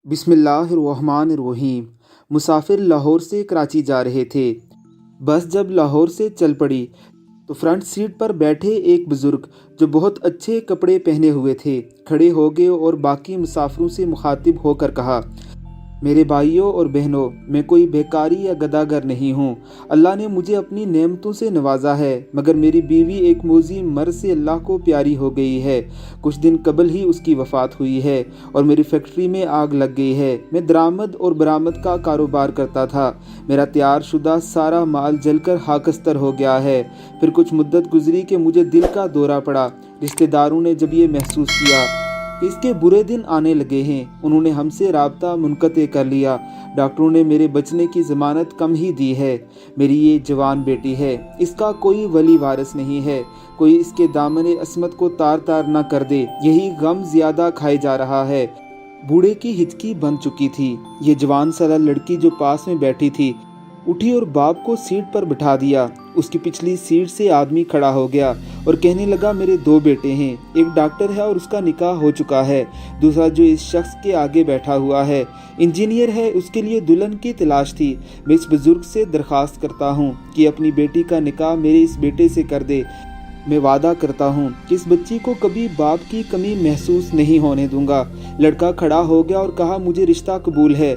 बिस्मिल्लाहिर्रहमानिर्रहीम। मुसाफिर लाहौर से कराची जा रहे थे। बस जब लाहौर से चल पड़ी तो फ्रंट सीट पर बैठे एक बुज़ुर्ग जो बहुत अच्छे कपड़े पहने हुए थे खड़े हो गए और बाकी मुसाफिरों से मुखातिब होकर कहा, मेरे भाइयों और बहनों, मैं कोई बेकारी या गदागर नहीं हूँ। अल्लाह ने मुझे अपनी नेमतों से नवाजा है, मगर मेरी बीवी एक मौजी मर्द से अल्लाह को प्यारी हो गई है। कुछ दिन कबल ही उसकी वफ़ात हुई है और मेरी फैक्ट्री में आग लग गई है। मैं दरामद और बरामद का कारोबार करता था। मेरा तैयार शुदा सारा माल जलकर खाकस्तर हो गया है। फिर कुछ मुद्दत गुजरी कि मुझे दिल का दौरा पड़ा। रिश्तेदारों ने जब ये महसूस किया कि इसके बुरे दिन आने लगे हैं, उन्होंने हमसे राब्ता मुनक़ते कर लिया। डॉक्टरों ने मेरे बचने की ज़मानत कम ही दी है। मेरी ये जवान बेटी है, इसका कोई वली वारिस नहीं है। कोई इसके दामन अस्मत को तार तार न कर दे, यही गम ज़्यादा खाए जा रहा है। बूढ़े की हिचकी बन चुकी थी। ये जवान सारा लड़की जो पास में बैठी थी उठी और बाप को सीट पर बिठा दिया। उसकी पिछली सीट से आदमी खड़ा हो गया और कहने लगा, मेरे दो बेटे हैं, एक डॉक्टर है और उसका निकाह हो चुका है। दूसरा जो इस शख्स के आगे बैठा हुआ है इंजीनियर है, उसके लिए दुल्हन की तलाश थी। मैं इस बुजुर्ग से दरख्वास्त करता हूँ कि अपनी बेटी का निकाह मेरे इस बेटे से कर दे। मैं वादा करता हूँ कि इस बच्ची को कभी बाप की कमी महसूस नहीं होने दूंगा। लड़का खड़ा हो गया और कहा, मुझे रिश्ता कबूल है।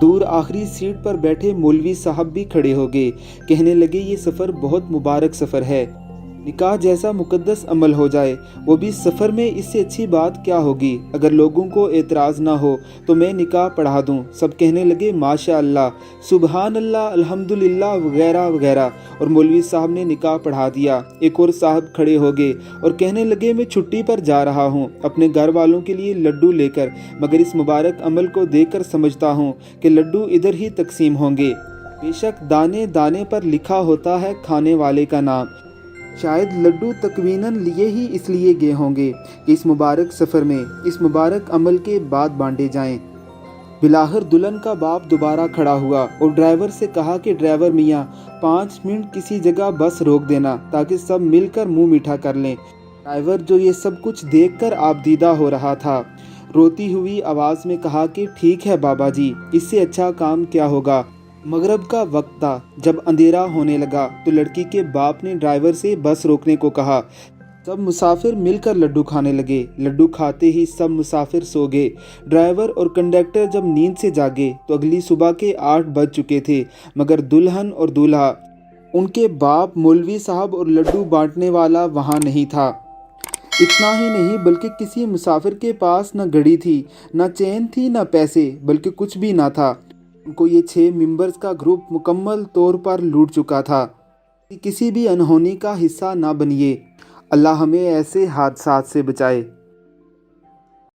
दूर आखिरी सीट पर बैठे मौलवी साहब भी खड़े हो गए। कहने लगे, ये सफ़र बहुत मुबारक सफ़र है। निकाह जैसा मुकद्दस अमल हो जाए, वो भी सफ़र में, इससे अच्छी बात क्या होगी। अगर लोगों को एतराज़ ना हो तो मैं निकाह पढ़ा दूँ। सब कहने लगे, माशा अल्लाह, सुबहान अल्लाह, अल्हम्दुलिल्लाह वगैरह वगैरह, और मौलवी साहब ने निकाह पढ़ा दिया। एक और साहब खड़े हो गए और कहने लगे, मैं छुट्टी पर जा रहा हूँ अपने घर वालों के लिए लड्डू लेकर, मगर इस मुबारक अमल को देखकर समझता हूँ कि लड्डू इधर ही तकसीम होंगे। बेशक दाने दाने पर लिखा होता है खाने वाले का नाम। शायद लड्डू तकवीनन लिए ही इसलिए गए होंगे कि इस मुबारक सफ़र में इस मुबारक अमल के बाद बांटे जाएं। बिलाखिर दुल्हन का बाप दोबारा खड़ा हुआ और ड्राइवर से कहा कि ड्राइवर मियाँ, 5 मिनट किसी जगह बस रोक देना ताकि सब मिलकर मुंह मीठा कर लें। ड्राइवर जो ये सब कुछ देखकर आबदीदा हो रहा था, रोती हुई आवाज़ में कहा कि ठीक है बाबा जी, इससे अच्छा काम क्या होगा। मगरिब का वक्त था। जब अंधेरा होने लगा तो लड़की के बाप ने ड्राइवर से बस रोकने को कहा। सब मुसाफिर मिलकर लड्डू खाने लगे। लड्डू खाते ही सब मुसाफिर सो गए। ड्राइवर और कंडक्टर जब नींद से जागे तो अगली सुबह के 8 बज चुके थे, मगर दुल्हन और दूल्हा, उनके बाप, मौलवी साहब और लड्डू बांटने वाला वहाँ नहीं था। इतना ही नहीं बल्कि किसी मुसाफिर के पास न घड़ी थी, न चैन थी, न पैसे, बल्कि कुछ भी ना था। उनको ये 6 मेंबर्स का ग्रुप मुकम्मल तौर पर लूट चुका था। किसी भी अनहोनी का हिस्सा ना बनिए। अल्लाह हमें ऐसे हादसात से बचाए।